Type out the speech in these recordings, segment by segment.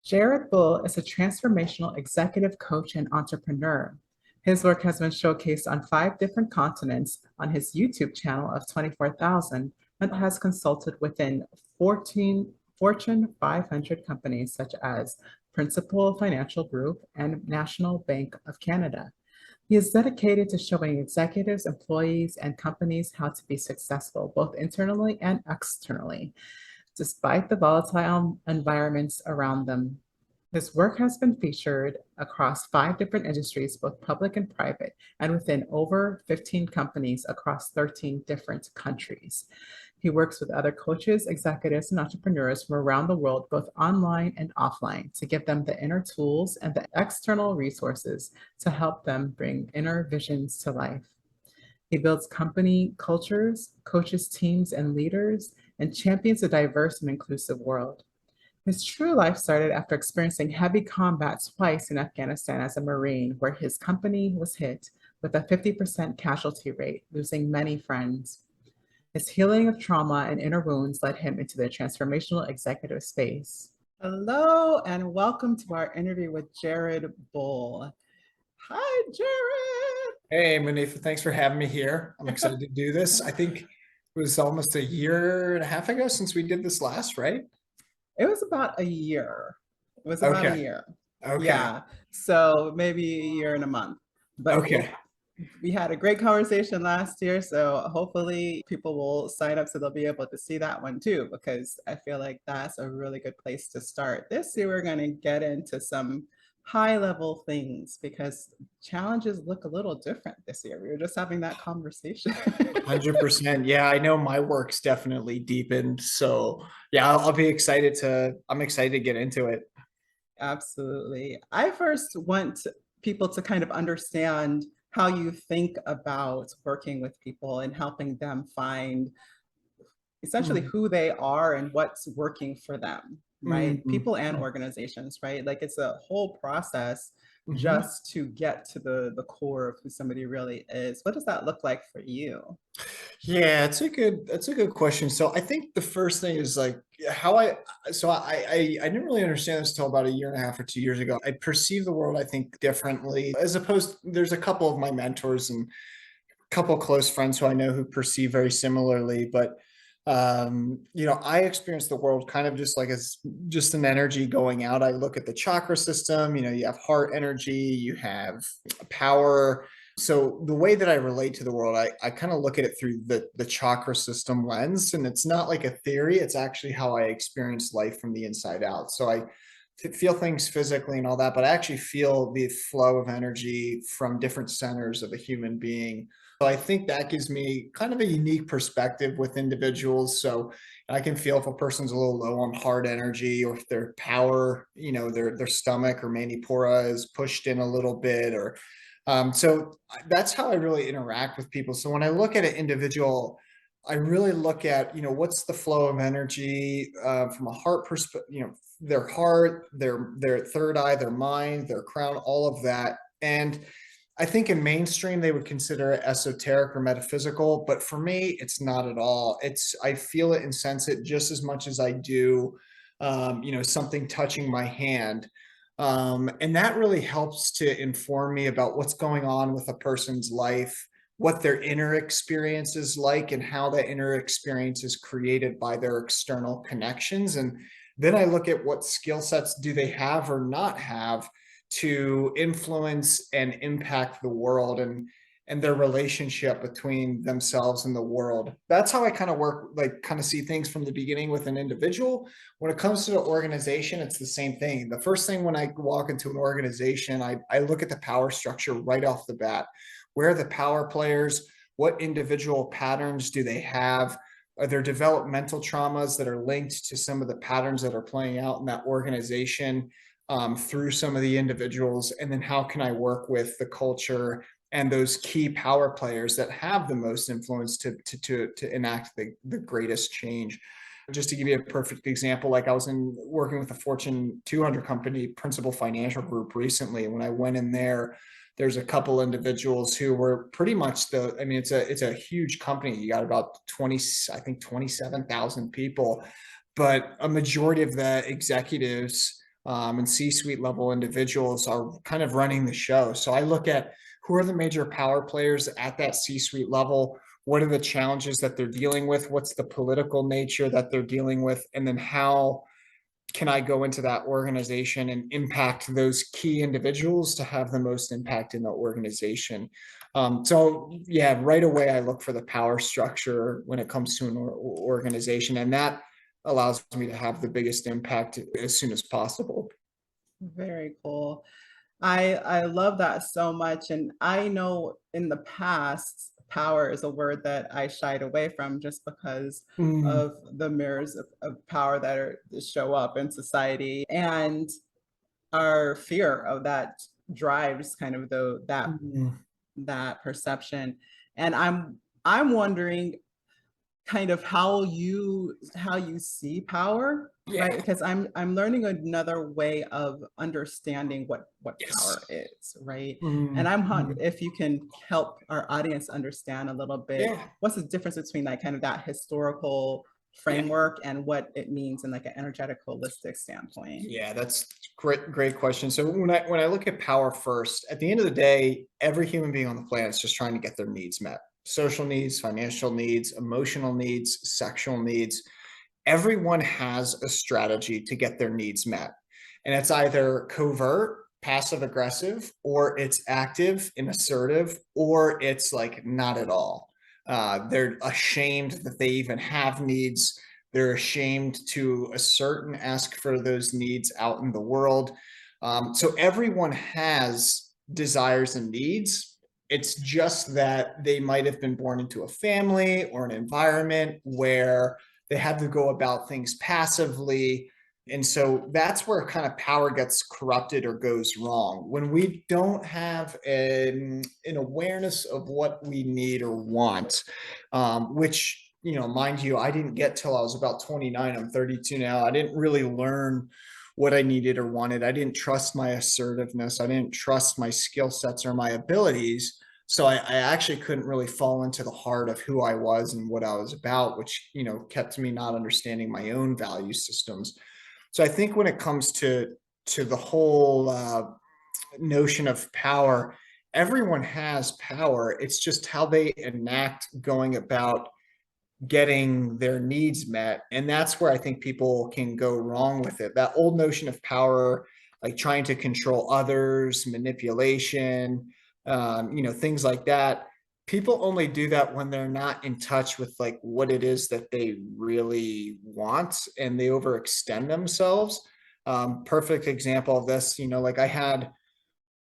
Jared Bull is a transformational executive coach and entrepreneur. His work has been showcased on 5 different continents on his YouTube channel of 24,000 and has consulted within 14 Fortune 500 companies such as Principal Financial Group and National Bank of Canada. He is dedicated to showing executives, employees, and companies how to be successful, both internally and externally, despite the volatile environments around them. His work has been featured across 5 different industries, both public and private, and within over 15 companies across 13 different countries. He works with other coaches, executives, and entrepreneurs from around the world, both online and offline, to give them the inner tools and the external resources to help them bring inner visions to life. He builds company cultures, coaches teams and leaders, and champions a diverse and inclusive world. His true life started after experiencing heavy combat twice in Afghanistan as a Marine, where his company was hit with a 50% casualty rate, losing many friends. His healing of trauma and inner wounds led him into the transformational executive space. Hello, and welcome to our interview with Jared Bull. Hi, Jared. Hey, Manifa, thanks for having me here. I'm excited to do this. I think it was almost a year and a half ago since we did this last, right? It was about a year. It was about a Okay. year. Okay. Yeah. So maybe a year and a month. But Okay. we had a great conversation last year. So hopefully people will sign up so they'll be able to see that one too, because I feel like that's a really good place to start. This year, we're going to get into some high level things because challenges look a little different this year. We were just having that conversation. 100%. Yeah, I know my work's definitely deepened. So yeah, I'm excited to get into it. Absolutely. I first want people to kind of understand how you think about working with people and helping them find essentially Mhm. who they are and what's working for them, right? Mhm. People and organizations, right? Like it's a whole process Mhm. just to get to the core of who somebody really is. What does that look like for you? Yeah, that's a good question. So I think the first thing is like how I didn't really understand this until about a year and a half or 2 years ago. I perceive the world, I think, differently. As opposed, there's a couple of my mentors and a couple of close friends who I know who perceive very similarly, but I experience the world kind of just like as just an energy going out. I look at the chakra system, you have heart energy, you have power. So the way that I relate to the world, I kind of look at it through the chakra system lens. And it's not like a theory, it's actually how I experience life from the inside out. So I feel things physically and all that, but I actually feel the flow of energy from different centers of a human being. So I think that gives me kind of a unique perspective with individuals. So I can feel if a person's a little low on heart energy, or if their power, their stomach or manipura is pushed in a little bit, or so that's how I really interact with people. So when I look at an individual, I really look at, what's the flow of energy from a heart perspective, their heart, their third eye, their mind, their crown, all of that. And I think in mainstream they would consider it esoteric or metaphysical, but for me, it's not at all. I feel it and sense it just as much as I do, something touching my hand. And that really helps to inform me about what's going on with a person's life, what their inner experience is like, and how that inner experience is created by their external connections. And then I look at what skill sets do they have or not have to influence and impact the world, and their relationship between themselves and the world. That's how I kind of work, like kind of see things from the beginning with an individual. When it comes to the organization, it's the same thing. The first thing when I walk into an organization, I look at the power structure right off the bat. Where are the power players? What individual patterns do they have? Are there developmental traumas that are linked to some of the patterns that are playing out in that organization through some of the individuals? And then how can I work with the culture and those key power players that have the most influence to enact the greatest change? Just to give you a perfect example, like I was working with a Fortune 200 company, Principal Financial Group, recently. And when I went in there, there's a couple individuals who were pretty much it's a huge company. You got about 27,000 people, but a majority of the executives and C-suite level individuals are kind of running the show. So I look at who are the major power players at that C-suite level. What are the challenges that they're dealing with? What's the political nature that they're dealing with? And then how can I go into that organization and impact those key individuals to have the most impact in the organization? So yeah, right away I look for the power structure when it comes to an organization, and that allows me to have the biggest impact as soon as possible. Very cool. I love that so much. And I know in the past, power is a word that I shied away from just because Mm, of the mirrors of power that show up in society. And our fear of that drives kind of mm, that perception. And I'm wondering kind of how you see power, right? yeah. Because I'm learning another way of understanding what Yes. power is, right? And Mm, mm, if you can help our audience understand a little bit yeah. what's the difference between like kind of that historical Yeah. framework and what it means in like an energetic holistic standpoint. Yeah, that's great question. So when I look at power first, at the end of the day, every human being on the planet is just trying to get their needs met. Social needs, financial needs, emotional needs, sexual needs. Everyone has a strategy to get their needs met. And it's either covert, passive aggressive, or it's active and assertive, or it's like not at all. They're ashamed that they even have needs. They're ashamed to assert and ask for those needs out in the world. So everyone has desires and needs. It's just that they might have been born into a family or an environment where they had to go about things passively. And so that's where kind of power gets corrupted or goes wrong. When we don't have an awareness of what we need or want, which, mind you, I didn't get till I was about 29. I'm 32 now. I didn't really learn what I needed or wanted. I didn't trust my assertiveness. I didn't trust my skill sets or my abilities. So I actually couldn't really fall into the heart of who I was and what I was about, which, kept me not understanding my own value systems. So I think when it comes to the whole notion of power, everyone has power. It's just how they enact going about getting their needs met. And that's where I think people can go wrong with it. That old notion of power, like trying to control others, manipulation, things like that. People only do that when they're not in touch with like what it is that they really want, and they overextend themselves. Perfect example of this, like I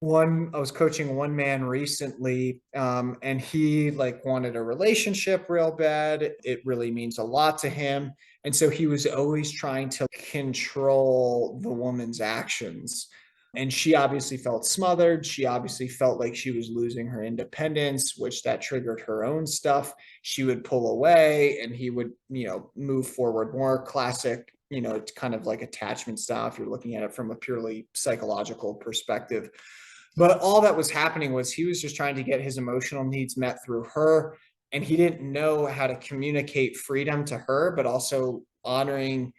was coaching one man recently, and he like wanted a relationship real bad. It really means a lot to him. And so he was always trying to control the woman's actions. And she obviously felt smothered. She obviously felt like she was losing her independence, which that triggered her own stuff. She would pull away and he would, move forward. More classic, it's kind of like attachment style if you're looking at it from a purely psychological perspective. But all that was happening was he was just trying to get his emotional needs met through her. And he didn't know how to communicate freedom to her, but also honoring,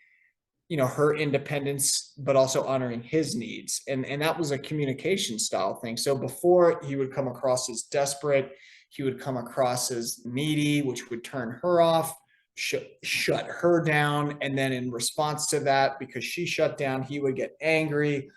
her independence, but also honoring his needs. And that was a communication style thing. So before, he would come across as desperate, he would come across as needy, which would turn her off, shut her down. And then in response to that, because she shut down, he would get angry.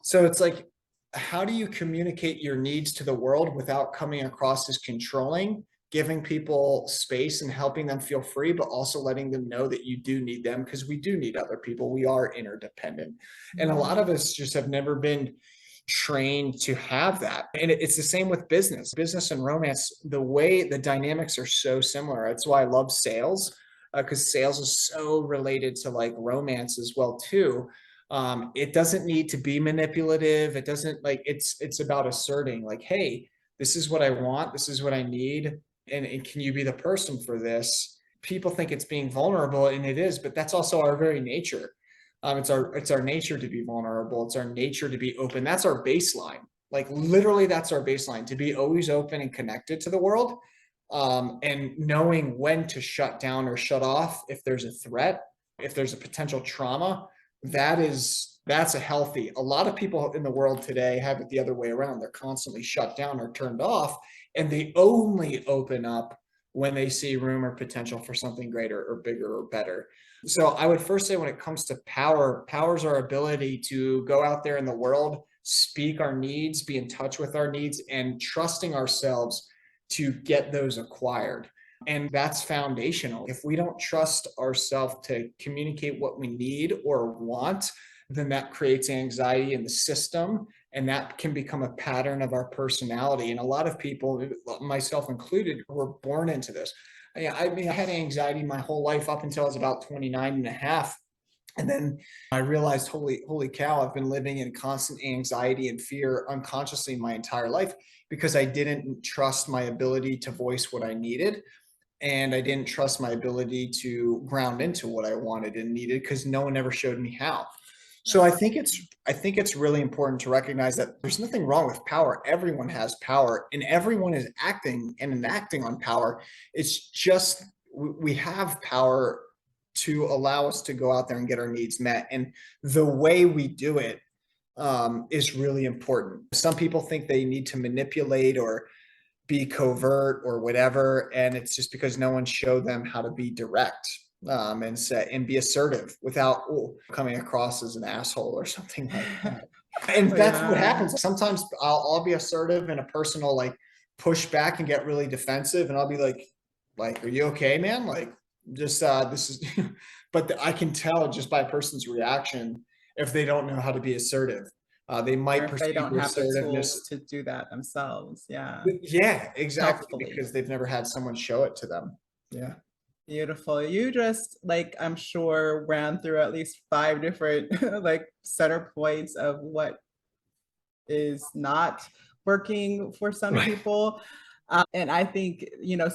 So it's like, how do you communicate your needs to the world without coming across as controlling, giving people space and helping them feel free, but also letting them know that you do need them, because we do need other people. We are interdependent. And a lot of us just have never been trained to have that. And it's the same with business and romance. The way the dynamics are so similar. That's why I love sales, because sales is so related to like romance as well too. It doesn't need to be manipulative. It doesn't, like, it's about asserting like, hey, this is what I want, this is what I need, and can you be the person for this? People think it's being vulnerable, and it is, but that's also our very nature. It's our nature to be vulnerable. It's our nature to be open. That's our baseline. Like literally, that's our baseline, to be always open and connected to the world, and knowing when to shut down or shut off if there's a threat, if there's a potential trauma that's a healthy. A lot of people in the world today have it the other way around. They're constantly shut down or turned off, and they only open up when they see room or potential for something greater or bigger or better. So I would first say when it comes to power is our ability to go out there in the world, speak our needs, be in touch with our needs, and trusting ourselves to get those acquired. And that's foundational. If we don't trust ourselves to communicate what we need or want, then that creates anxiety in the system. And that can become a pattern of our personality. And a lot of people, myself included, were born into this. I mean, I had anxiety my whole life up until I was about 29 and a half. And then I realized, holy cow, I've been living in constant anxiety and fear unconsciously my entire life because I didn't trust my ability to voice what I needed. And I didn't trust my ability to ground into what I wanted and needed because no one ever showed me how. So I think it's really important to recognize that there's nothing wrong with power. Everyone has power and everyone is acting and enacting on power. It's just we have power to allow us to go out there and get our needs met. And the way we do it is really important. Some people think they need to manipulate or be covert or whatever, and it's just because no one showed them how to be direct and say and be assertive without coming across as an asshole or something like that. And that's what Yeah. happens. Sometimes I'll be assertive and a person will like push back and get really defensive, and I'll be like, are you okay, man? Like, just this is, but I can tell just by a person's reaction if they don't know how to be assertive. They Or might if they perceive don't your have the assertiveness. tools to do that themselves. Yeah. Yeah, exactly, Healthfully. because they've never had someone show it to them. Yeah. Beautiful. You just like I'm sure ran through at least 5 different like center points of what is not working for some Right. people. And I think,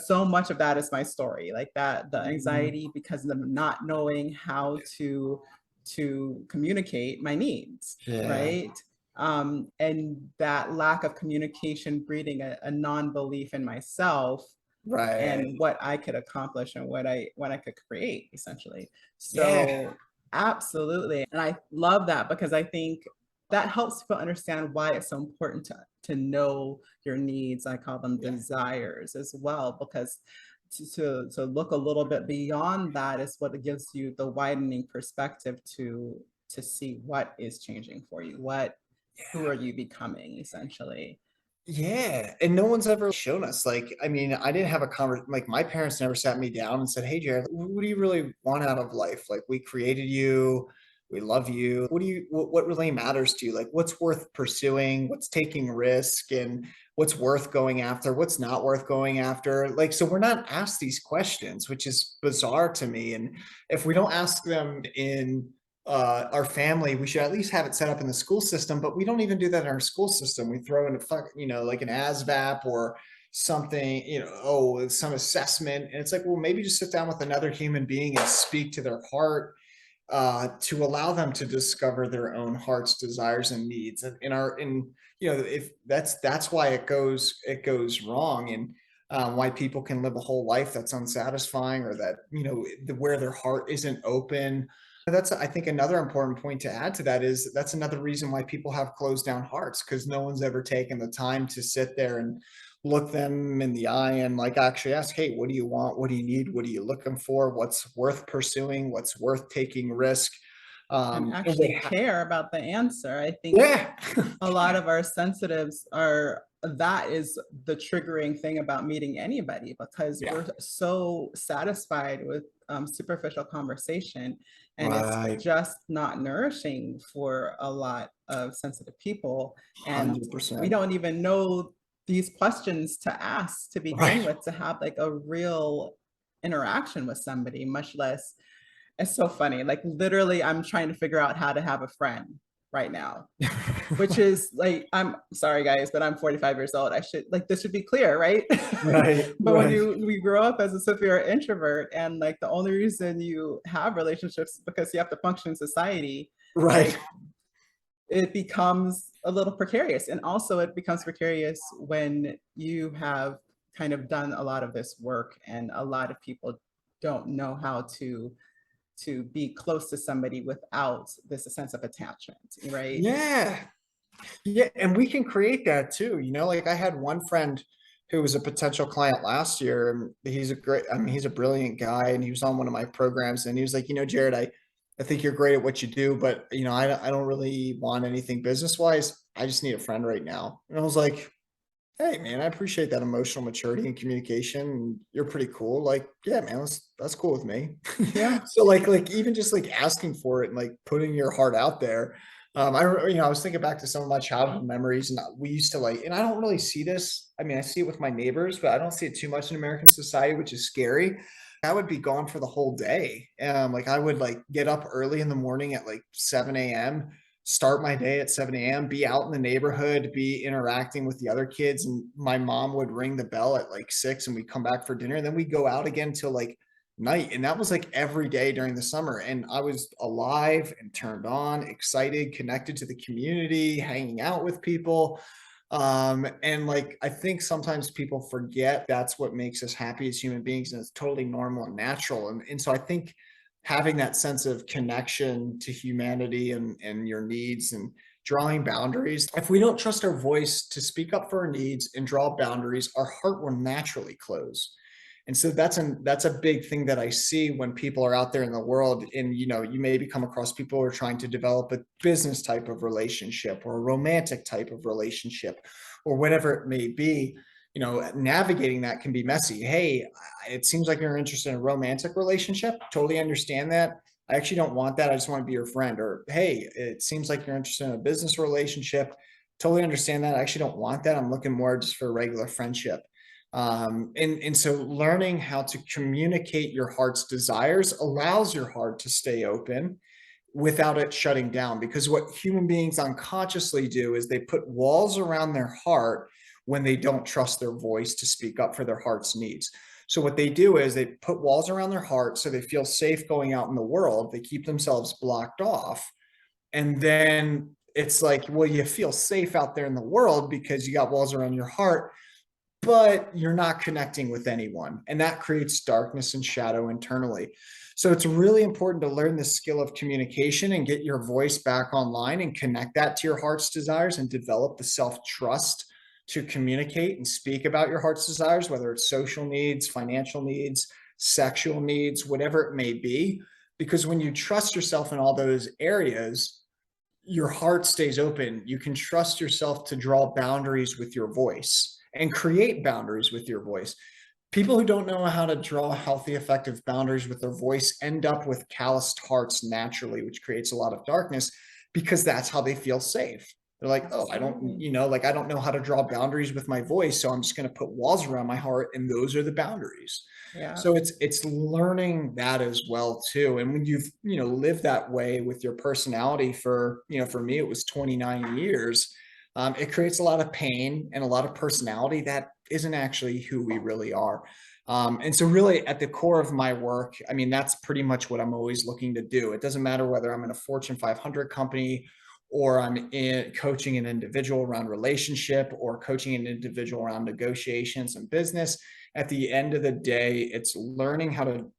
so much of that is my story, like that, the Mhm. anxiety because of not knowing how to communicate my needs, Yeah. right? And that lack of communication breeding a non-belief in myself and Right. what I could accomplish and what I could create essentially. Yeah. So absolutely. And I love that because I think that helps people understand why it's so important to know your needs. I call them Yeah. desires as well, because to look a little bit beyond that is what it gives you the widening perspective to see what is changing for you, who are you becoming essentially. Yeah, and no one's ever shown us, like, I mean, I didn't have a like, my parents never sat me down and said, "Hey, Jared, what do you really want out of life? Like, we created you, we love you. What really matters to you? Like, what's worth pursuing? What's taking risk? And what's worth going after? What's not worth going after?" Like, so we're not asked these questions, which is bizarre to me, and if we don't ask them in our family, we should at least have it set up in the school system, but we don't even do that in our school system. We throw in like an ASVAB or something, some assessment. And it's like, well, maybe just sit down with another human being and speak to their heart to allow them to discover their own heart's desires and needs. And if that's why it goes wrong. And why people can live a whole life that's unsatisfying or that, where their heart isn't open. That's, I think, another important point to add to that is that's another reason why people have closed down hearts because no one's ever taken the time to sit there and look them in the eye and like actually ask, hey, what do you want? What do you need? What are you looking for? What's worth pursuing? What's worth taking risk? And And what, actually care about the answer. I think yeah, a lot of our sensitives are that is the triggering thing about meeting anybody because yeah, we're so satisfied with superficial conversation and it's right, just not nourishing for a lot of sensitive people and we 100%, don't even know these questions to ask to begin right. with to have like a real interaction with somebody, much less it's so funny. Like literally, I'm trying to figure out how to have a friend right now, which is like, I'm sorry guys, but I'm 45 years old. I should like this should be clear, right? Right, But when right, we grow up as a severe introvert, and like the only reason you have relationships is because you have to function in society, right. like it becomes a little precarious. And also it becomes precarious when you have kind of done a lot of this work and a lot of people don't know how to be close to somebody without this sense of attachment, right? Yeah. Yeah, and we can create that too, like I had one friend who was a potential client last year, and he's a brilliant guy, and he was on one of my programs, and he was like, Jared, I think you're great at what you do, but I don't really want anything business wise. I just need a friend right now. And I was like, hey man, I appreciate that emotional maturity and communication. And you're pretty cool. Like, yeah, man, that's cool with me. Yeah. So like even just like asking for it and like putting your heart out there. I was thinking back to some of my childhood memories, and we used to like, and I don't really see this. I mean, I see it with my neighbors, but I don't see it too much in American society, which is scary. I would be gone for the whole day. Like I would like get up early in the morning at like 7 a.m., start my day at 7 a.m., be out in the neighborhood, be interacting with the other kids. And my mom would ring the bell at like 6 and we'd come back for dinner. And then we'd go out again till like night. And that was like every day during the summer. And I was alive and turned on, excited, connected to the community, hanging out with people. And like I think sometimes people forget that's what makes us happy as human beings, and it's totally normal and natural. And so I think having that sense of connection to humanity and your needs and drawing boundaries. If we don't trust our voice to speak up for our needs and draw boundaries, our heart will naturally close. And so that's a big thing that I see when people are out there in the world. And you maybe come across people who are trying to develop a business type of relationship or a romantic type of relationship or whatever it may be. Navigating that can be messy. Hey, it seems like you're interested in a romantic relationship. Totally understand that. I actually don't want that. I just want to be your friend. Or, hey, it seems like you're interested in a business relationship. Totally understand that. I actually don't want that. I'm looking more just for a regular friendship. And so learning how to communicate your heart's desires allows your heart to stay open without it shutting down. Because what human beings unconsciously do is they put walls around their heart when they don't trust their voice to speak up for their heart's needs. So what they do is they put walls around their heart so they feel safe going out in the world. They keep themselves blocked off. And then it's like, well, you feel safe out there in the world because you got walls around your heart, but you're not connecting with anyone. And that creates darkness and shadow internally. So it's really important to learn the skill of communication and get your voice back online and connect that to your heart's desires and develop the self-trust to communicate and speak about your heart's desires, whether it's social needs, financial needs, sexual needs, whatever it may be. Because when you trust yourself in all those areas, your heart stays open. You can trust yourself to draw boundaries with your voice and create boundaries with your voice. People who don't know how to draw healthy, effective boundaries with their voice end up with calloused hearts naturally, which creates a lot of darkness because that's how they feel safe. They're like, oh, I don't, Absolutely. like I don't know how to draw boundaries with my voice, so I'm just going to put walls around my heart, and those are the boundaries. Yeah. So it's learning that as well too. And when you've lived that way with your personality for for me it was 29 years. It creates a lot of pain and a lot of personality that isn't actually who we really are. And so really at the core of my work, I mean, that's pretty much what I'm always looking to do. It doesn't matter whether I'm in a Fortune 500 company or I'm coaching an individual around relationship or coaching an individual around negotiations and business. At the end of the day, it's learning how to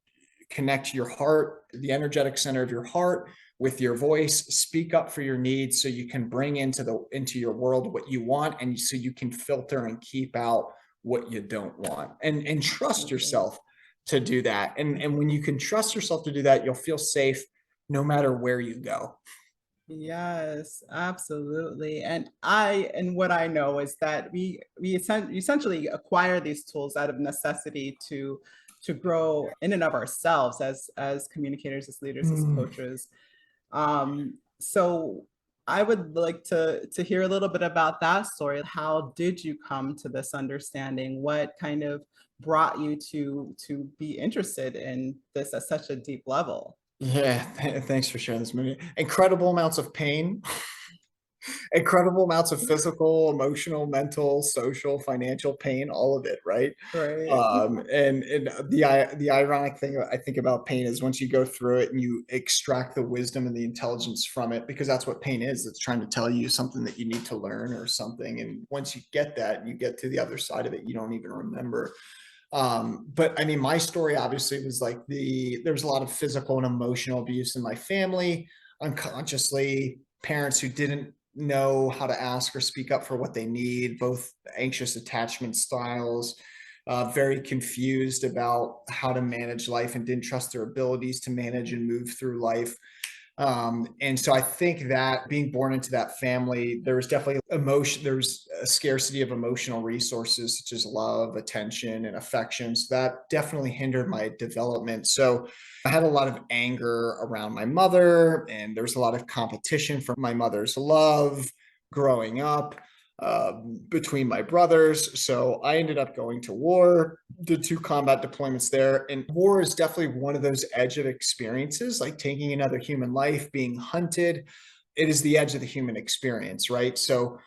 connect your heart, the energetic center of your heart, with your voice, speak up for your needs so you can bring into your world what you want, and so you can filter and keep out what you don't want, and trust Absolutely. yourself to do that. And when you can trust yourself to do that, you'll feel safe no matter where you go. Yes, absolutely. And what I know is that we essentially acquire these tools out of necessity to grow in and of ourselves as communicators, as leaders, as Mm. coaches. So I would like to hear a little bit about that story. How did you come to this understanding? What kind of brought you to be interested in this at such a deep level? Yeah, thanks for sharing this movie. Incredible amounts of pain, incredible amounts of physical, emotional, mental, social, financial pain, all of it, right? Right. And the ironic thing I think about pain is once you go through it and you extract the wisdom and the intelligence from it, because that's what pain is. It's trying to tell you something that you need to learn or something. And once you get that, and you get to the other side of it, you don't even remember. But I mean, my story obviously was like there was a lot of physical and emotional abuse in my family, unconsciously, parents who didn't know how to ask or speak up for what they need, both anxious attachment styles, very confused about how to manage life and didn't trust their abilities to manage and move through life. And so I think that being born into that family, there was definitely emotion, there was a scarcity of emotional resources such as love, attention, and affection. So that definitely hindered my development. So I had a lot of anger around my mother, and there was a lot of competition for my mother's love growing up between my brothers. So I ended up going to war, did 2 combat deployments there. And war is definitely one of those edge of experiences, like taking another human life, being hunted. It is the edge of the human experience, right? So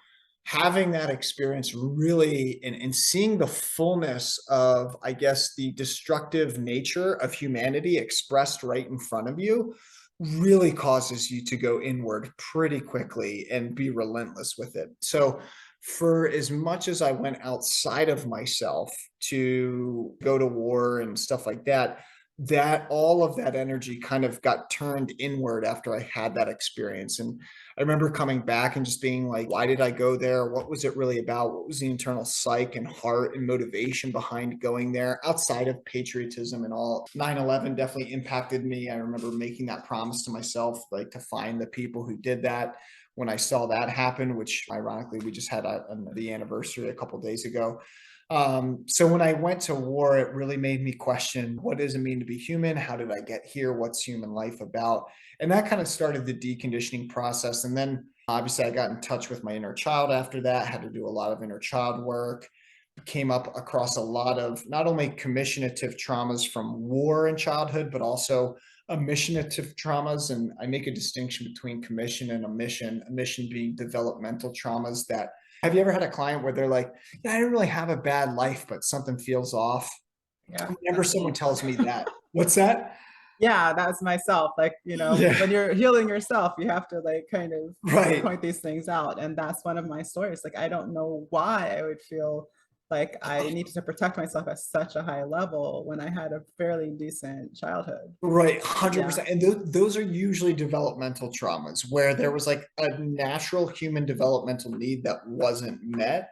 having that experience really and seeing the fullness of, I guess, the destructive nature of humanity expressed right in front of you really causes you to go inward pretty quickly and be relentless with it. So for as much as I went outside of myself to go to war and stuff like that, that all of that energy kind of got turned inward after I had that experience. And I remember coming back and just being like, why did I go there? What was it really about? What was the internal psyche and heart and motivation behind going there outside of patriotism and all? 9/11 definitely impacted me. I remember making that promise to myself, like to find the people who did that. When I saw that happen, which ironically we just had the anniversary a couple days ago. So when I went to war, it really made me question, what does it mean to be human? How did I get here? What's human life about? And that kind of started the deconditioning process. And then obviously I got in touch with my inner child after that, had to do a lot of inner child work, came up across a lot of not only commissionative traumas from war in childhood, but also omissionative traumas. And I make a distinction between commission and omission being developmental traumas that, have you ever had a client where they're like, yeah, I didn't really have a bad life, but something feels off? Yeah, Whenever that's someone me. tells me that, what's that? Yeah, that's myself. Like, Yeah, when you're healing yourself, you have to like kind of right. point these things out. And that's one of my stories. Like, I don't know why I would feel like I needed to protect myself at such a high level when I had a fairly decent childhood. Right, Yeah. 100%. And those are usually developmental traumas where there was like a natural human developmental need that wasn't met.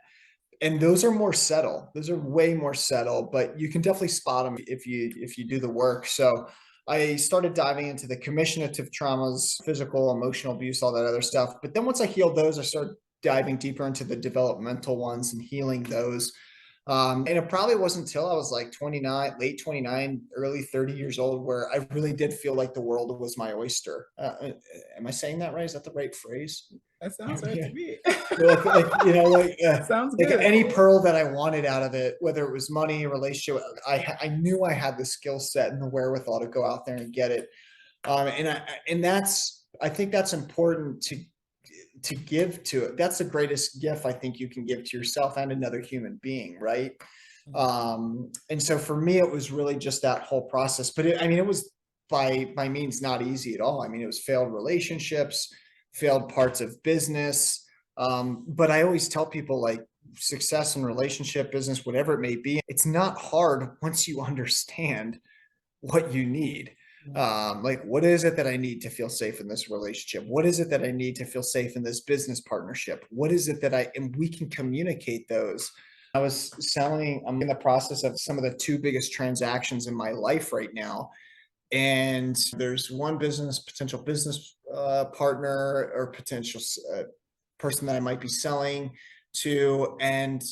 And those are more subtle. Those are way more subtle, but you can definitely spot them if you do the work. So I started diving into the commissionative traumas, physical, emotional abuse, all that other stuff. But then once I healed those, I started diving deeper into the developmental ones and healing those. And it probably wasn't until I was like 29, late 29, early 30 years old, where I really did feel like the world was my oyster. Am I saying that right? Is that the right phrase? That sounds right Yeah. to me. Sounds Like good. any pearl that I wanted out of it, whether it was money, relationship, I knew I had the skill set and the wherewithal to go out there and get it. And that's, I think that's important to give to it. That's the greatest gift I think you can give to yourself and another human being, right? And so for me, it was really just that whole process. But I mean, it was by means not easy at all. I mean, it was failed relationships, failed parts of business. But I always tell people like success in relationship, business, whatever it may be, it's not hard once you understand what you need. Like, what is it that I need to feel safe in this relationship? What is it that I need to feel safe in this business partnership? What is it that and we can communicate those. I'm in the process of some of the 2 biggest transactions in my life right now. And there's one potential business partner or potential person that I might be selling to. And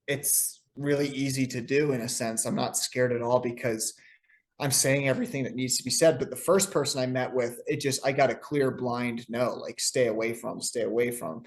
it's really easy to do in a sense. I'm not scared at all because I'm saying everything that needs to be said. But the first person I met with, I got a clear blind no, like stay away from, stay away from.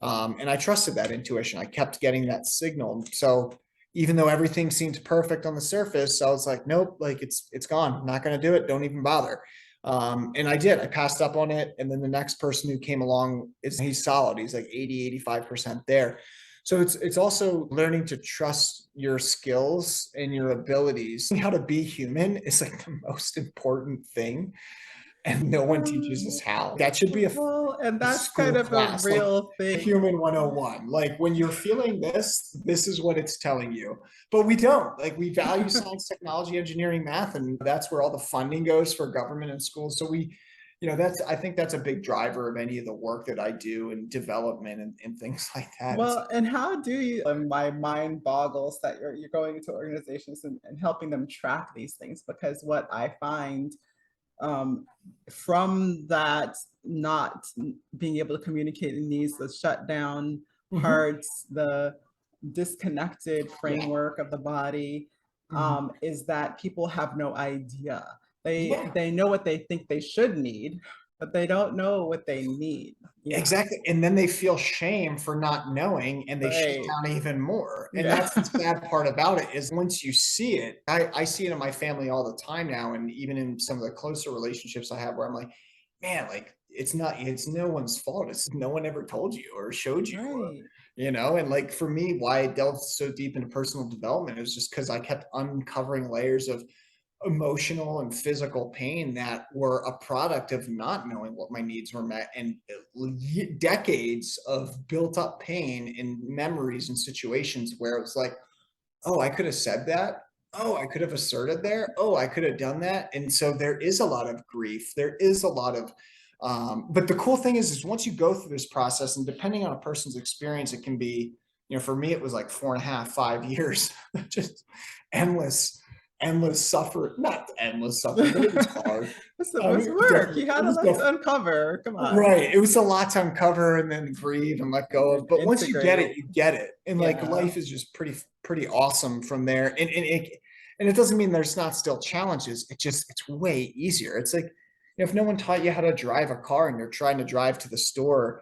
And I trusted that intuition. I kept getting that signal. So even though everything seemed perfect on the surface, I was like, nope, like it's gone. I'm not going to do it. Don't even bother. And I did. I passed up on it. And then the next person who came along he's solid. He's like 80, 85% there. So it's also learning to trust your skills and your abilities. How to be human is like the most important thing. and no one teaches us how. That should be Well, and a that's school kind of a class, like real thing. human 101. Like when you're feeling this, this is what it's telling you. But we don't. Like we value science, technology, engineering, math, and that's where all the funding goes for government and schools. So we, that's, I think that's a big driver of any of the work that I do in development and things like that. It's Well, and how do you, and my mind boggles that you're going into organizations and helping them track these things, because what I find um, from that not being able to communicate in these, the shutdown Mhm. parts, the disconnected Yeah. framework of the body, Mhm. is that people have no idea. Yeah. They know what they think they should need, but they don't know what they need. Yeah, Exactly. And then they feel shame for not knowing and they shut right. down even more. And Yeah. that's the sad part about it is once you see it, I see it in my family all the time now. And even in some of the closer relationships I have where I'm like, man, like it's no one's fault. It's no one ever told you or showed you or, Right. and like for me, why I delved so deep into personal development is just because I kept uncovering layers of emotional and physical pain that were a product of not knowing what my needs were met and decades of built up pain in memories and situations where it was like, oh, I could have said that. Oh, I could have asserted there. Oh, I could have done that. And so there is a lot of grief. There is a lot of, but the cool thing is once you go through this process, and depending on a person's experience, it can be, for me, it was like 4.5, 5 years, just endless, endless suffer, not endless suffering, but it was hard. It was It was work. definitely, You had it a was lot to definitely, uncover. Come on. right. It was a lot to uncover and then grieve and let go of. But once you get it, Integrate. you get it. And like Yeah. life is just pretty awesome from there. And it doesn't mean there's not still challenges. It's way easier. It's like, if no one taught you how to drive a car and you're trying to drive to the store,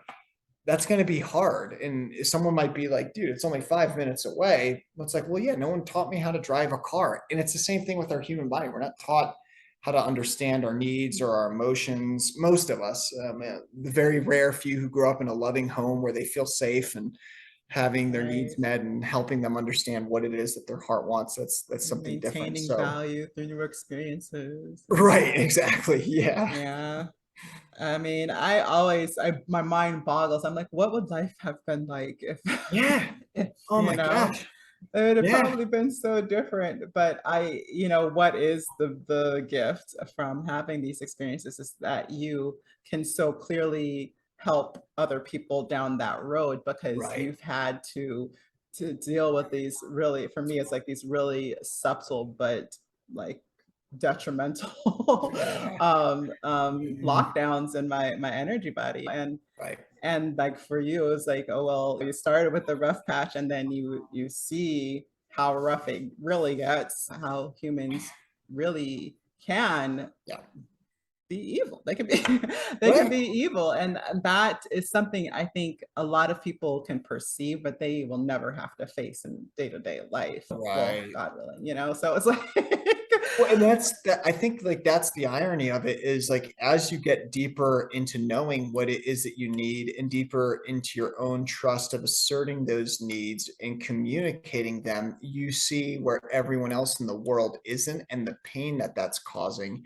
that's going to be hard. And someone might be like, dude, it's only 5 minutes away. It's like, well, yeah, no one taught me how to drive a car. And it's the same thing with our human body. We're not taught how to understand our needs or our emotions. Most of us, the very rare few who grew up in a loving home where they feel safe and having their needs Right. met and helping them understand what it is that their heart wants. That's something different. Maintaining So, value through new experiences. right, exactly. Yeah. Yeah. I mean, my mind boggles. I'm like, what would life have been like if, Yeah. if, Oh my gosh. it would have Yeah. probably been so different. But what is the gift from having these experiences is that you can so clearly help other people down that road because Right. you've had to deal with these really, for me, it's like these really subtle but like detrimental Yeah. Mhm. lockdowns in my energy body. Right. And like for you, it's like, oh well, you started with the rough patch and then you see how rough it really gets, how humans really can Yeah. be evil. They can be they can Right. be evil. And that is something I think a lot of people can perceive, but they will never have to face in day-to-day life. Well, Right. God willing, So it's like Well, and that's that. I think like that's the irony of it is like as you get deeper into knowing what it is that you need and deeper into your own trust of asserting those needs and communicating them, you see where everyone else in the world isn't and the pain that that's causing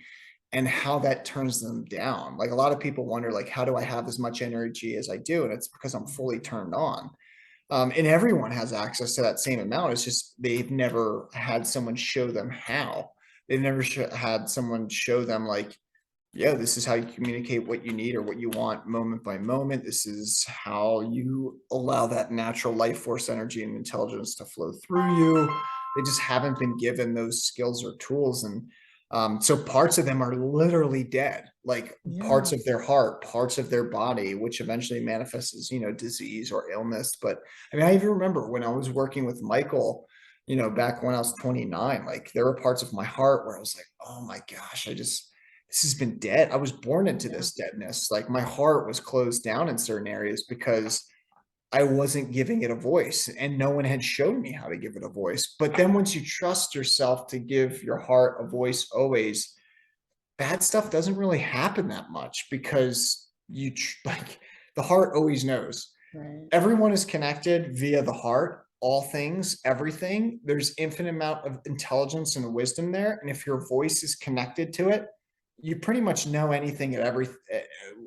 and how that turns them down. Like a lot of people wonder, like, how do I have as much energy as I do? And it's because I'm fully turned on. And everyone has access to that same amount. It's just they've never had someone show them how. They've never had someone show them like, yeah, this is how you communicate what you need or what you want moment by moment. This is how you allow that natural life force energy and intelligence to flow through you. They just haven't been given those skills or tools. And so parts of them are literally dead, like parts yeah. of their heart, parts of their body, which eventually manifests as, disease or illness. But I mean, I even remember when I was working with Michael, back when I was 29, like there were parts of my heart where I was like, oh my gosh, this has been dead. I was born into Yeah. this deadness. Like my heart was closed down in certain areas because I wasn't giving it a voice and no one had shown me how to give it a voice. But then once you trust yourself to give your heart a voice always, bad stuff doesn't really happen that much because like the heart always knows. Right. Everyone is connected via the heart, all things, everything. There's infinite amount of intelligence and wisdom there. And if your voice is connected to it, you pretty much know anything at every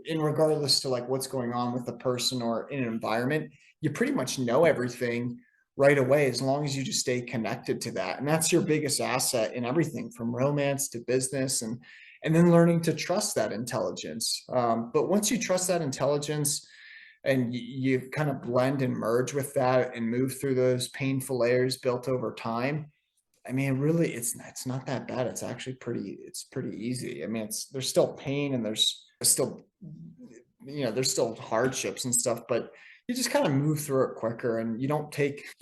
in regardless to like what's going on with the person or in an environment, you pretty much know everything right away as long as you just stay connected to that. And that's your biggest asset in everything from romance to business, and then learning to trust that intelligence. But once you trust that intelligence and you kind of blend and merge with that and move through those painful layers built over time, I mean, really, it's not that bad. It's actually pretty easy. I mean, there's still pain and there's still, there's still hardships and stuff, but you just kind of move through it quicker, and you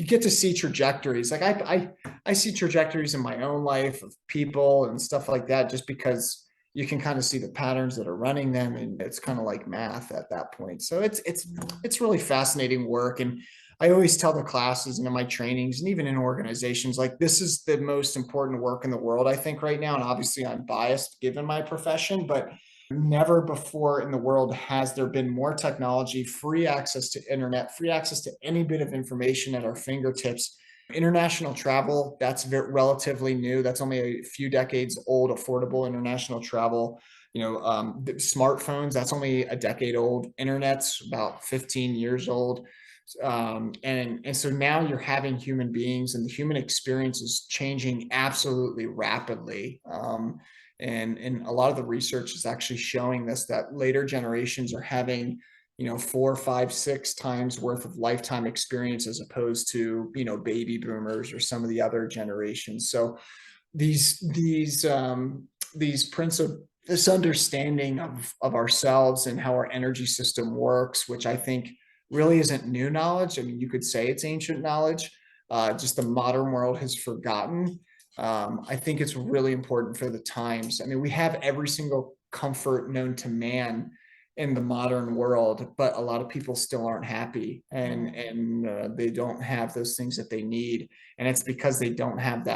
get to see trajectories. Like I see trajectories in my own life of people and stuff like that, just because you can kind of see the patterns that are running them, and it's kind of like math at that point. So it's really fascinating work. And I always tell the classes and in my trainings and even in organizations, like this is the most important work in the world, I think, right now. And obviously I'm biased given my profession, but never before in the world has there been more technology, free access to internet, free access to any bit of information at our fingertips. International travel, that's relatively new. That's only a few decades old, affordable international travel. Smartphones, that's only a decade old. Internet's about 15 years old. And so now you're having human beings, and the human experience is changing absolutely rapidly. And a lot of the research is actually showing this, that later generations are having 4, 5, 6 times worth of lifetime experience as opposed to baby boomers or some of the other generations. So these principles, this understanding of ourselves and how our energy system works, which I think really isn't new knowledge. I mean, you could say it's ancient knowledge, just the modern world has forgotten. I think it's really important for the times. I mean, we have every single comfort known to man in the modern world, but a lot of people still aren't happy, and they don't have those things that they need, and it's because they don't have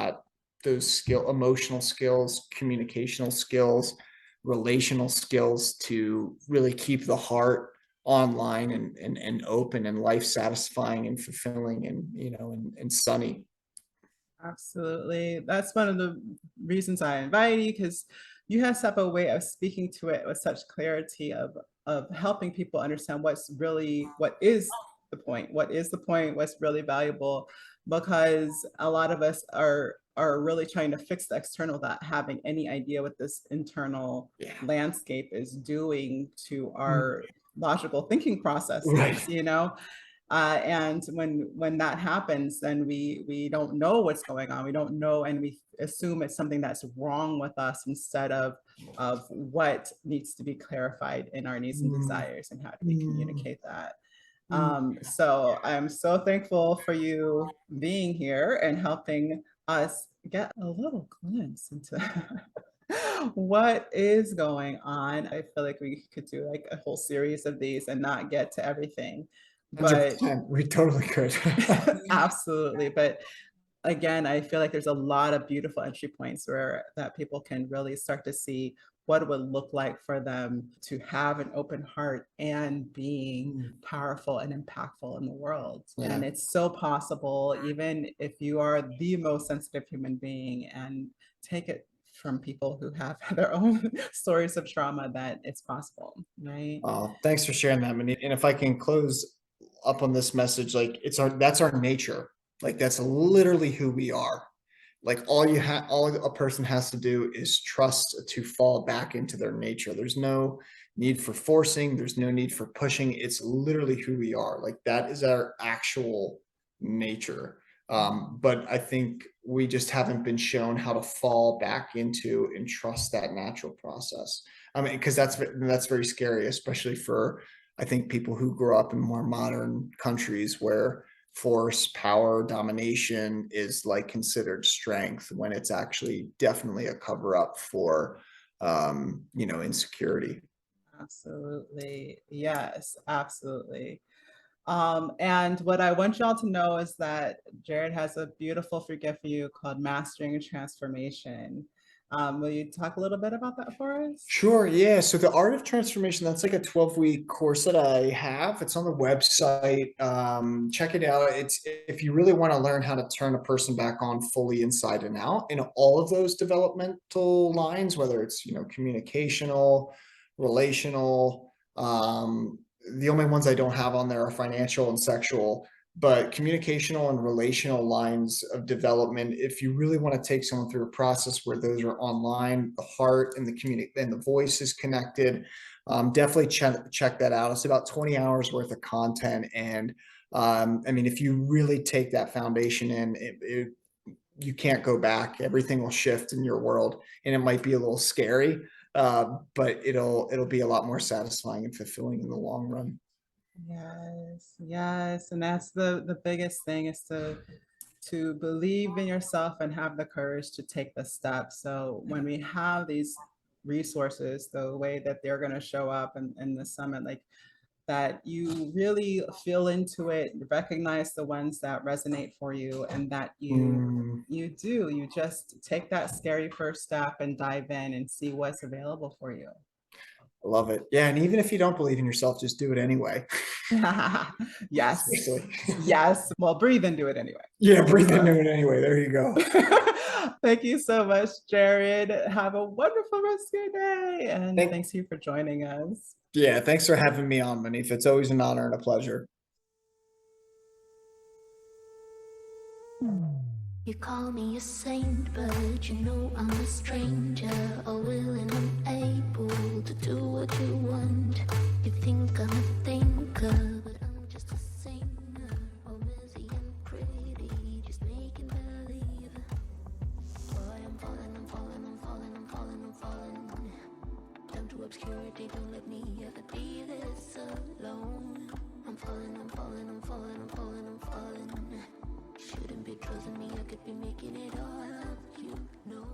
those emotional skills, communicational skills, relational skills to really keep the heart online and open and life satisfying and fulfilling and sunny. Absolutely. That's one of the reasons I invite you, because you have such a way of speaking to it with such clarity of helping people understand what is the point, what's really valuable, because a lot of us are really trying to fix the external without having any idea what this internal Yeah. landscape is doing to Mm. our logical thinking Right. processes, and when that happens, then we don't know what's going on. We don't know, and we assume it's something that's wrong with us instead of what needs to be clarified in our needs and Mm. desires, and how do we Mm. communicate that. Mm. So I'm so thankful for you being here and helping us get a little glimpse into what is going on. I feel like we could do like a whole series of these and not get to everything, but 100%. We totally could. absolutely. But again, I feel like there's a lot of beautiful entry points where that people can really start to see what it would look like for them to have an open heart and being Mm. powerful and impactful in the world. And Yeah. it's so possible, even if you are the most sensitive human being, and take it from people who have their own stories of trauma, that it's possible, right? Thanks for sharing that, Manny. And if I can close up on this message, like that's our nature. Like that's literally who we are. Like all a person has to do is trust to fall back into their nature. There's no need for forcing, there's no need for pushing. It's literally who we are. Like that is our actual nature. But I think we just haven't been shown how to fall back into and trust that natural process. I mean, because that's very scary, especially for I think people who grow up in more modern countries where force, power, domination is like considered strength when it's actually definitely a cover up for insecurity. Absolutely. Yes, absolutely. And what I want y'all to know is that Jared has a beautiful free gift for you called Mastering Transformation. Will you talk a little bit about that for us? Sure. Yeah. So the Art of Transformation, that's like a 12-week course that I have. It's on the website. Check it out. It's if you really want to learn how to turn a person back on fully inside and out in all of those developmental lines, whether it's, communicational, relational. The only ones I don't have on there are financial and sexual, but communicational and relational lines of development, if you really want to take someone through a process where those are online, the heart and the voice is connected, definitely check that out. It's about 20 hours worth of content. And I mean, if you really take that foundation in, you can't go back. Everything will shift in your world, and it might be a little scary, but it'll be a lot more satisfying and fulfilling in the long run. Yes, yes. And that's the biggest thing is to believe in yourself and have the courage to take the step. So when we have these resources, the way that they're going to show up in the summit, like that you really feel into it, recognize the ones that resonate for you, and that Mm. you just take that scary first step and dive in and see what's available for you. I love it. Yeah, and even if you don't believe in yourself, just do it anyway. Yes, Seriously. yes. Well, breathe and do it anyway. Yeah, breathe into it anyway. There you go. Thank you so much, Jared. Have a wonderful rest of your day. And Thank, thanks you for joining us. yeah, thanks for having me on, Manif. It's always an honor and a pleasure. You call me a saint, but you know I'm a stranger, all willing and able to do what you want. You think I'm a thinker, but I'm just a singer, all busy and pretty, just making believe. Boy, I'm falling, I'm falling, I'm falling, I'm falling, I'm falling. Down to obscurity, don't let me ever be this alone. I'm falling, I'm falling, I'm falling, I'm falling, I'm falling. Shouldn't be trusting me, I could be making it all up, you know.